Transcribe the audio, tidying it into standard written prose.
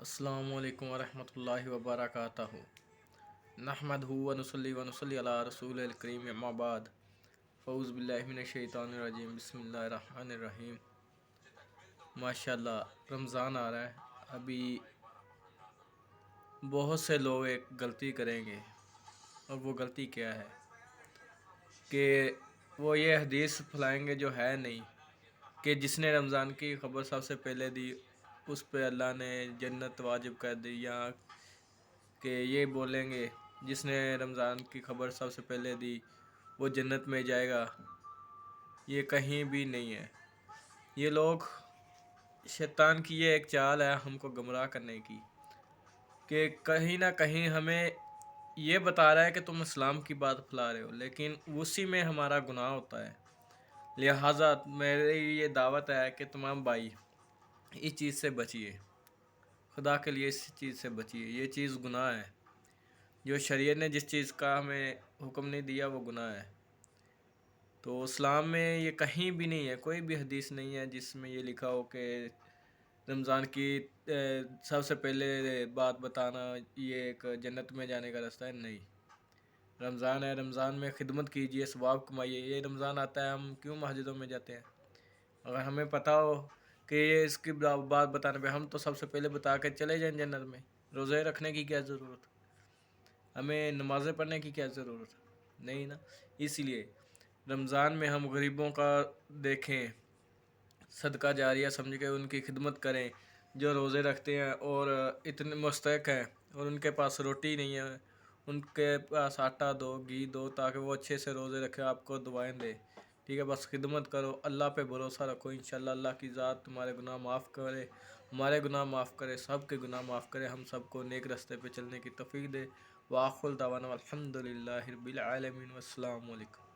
अस्सलामु अलैकुम वरहमतुल्लाहि वबरकातुहू। नहमदहू व नुसल्ली अला रसूलिल करीम अम्मा बाद। फ़ऊज़ु बिल्लाहि मिनश शैतानिर रजीम बिस्मिल्लाहिर रहमानिर रहीम। माशाअल्लाह रमज़ान आ रहा है। अभी बहुत से लोग एक गलती करेंगे, और वो गलती क्या है कि वो ये हदीस फैलाएंगे जो है नहीं, कि जिसने रमज़ान की ख़बर सबसे पहले दी उस पे अल्लाह ने जन्नत वाजिब कर दी, या कि ये बोलेंगे जिसने रमज़ान की ख़बर सबसे पहले दी वो जन्नत में जाएगा। ये कहीं भी नहीं है। ये लोग, शैतान की ये एक चाल है हमको गुमराह करने की, कि कहीं ना कहीं हमें ये बता रहा है कि तुम इस्लाम की बात फैला रहे हो, लेकिन उसी में हमारा गुनाह होता है। लिहाजा मेरी ये दावत है कि तमाम भाई इस चीज़ से बचिए, खुदा के लिए इस चीज़ से बचिए। ये चीज़ गुनाह है। जो शरीयत ने जिस चीज़ का हमें हुक्म नहीं दिया वो गुनाह है। तो इस्लाम में ये कहीं भी नहीं है, कोई भी हदीस नहीं है जिसमें ये लिखा हो कि रमज़ान की सबसे पहले बात बताना ये एक जन्नत में जाने का रास्ता है। नहीं, रमज़ान है, रमज़ान में खिदमत कीजिए, सवाब कमाइए। ये रमज़ान आता है, हम क्यों मस्जिदों में जाते हैं? अगर हमें पता हो कि ये इसकी बात बताने पे हम तो सबसे पहले बता के चले जाएं जन्नत में। रोज़े रखने की क्या ज़रूरत, हमें नमाज़ें पढ़ने की क्या ज़रूरत? नहीं ना। इसलिए रमज़ान में हम गरीबों का देखें, सदका जारिया समझ के उनकी खिदमत करें। जो रोज़े रखते हैं और इतने मुस्तहिक हैं और उनके पास रोटी नहीं है, उनके पास आटा दो, घी दो, ताकि वो अच्छे से रोज़े रखें, आपको दुआएं दे। ठीक है, बस खिदमत करो, अल्लाह पे भरोसा रखो। इंशाल्लाह अल्लाह की ज़ात तुम्हारे गुनाह माफ़ करे, हमारे गुनाह माफ़ करे, सब के गुनाह माफ़ करे, हम सबको नेक रास्ते पे चलने की तौफीक दे। व आखिर दावाना अल्हम्दुलिल्लाहि रब्बिल आलमीन। अस्सलामु अलैकुम।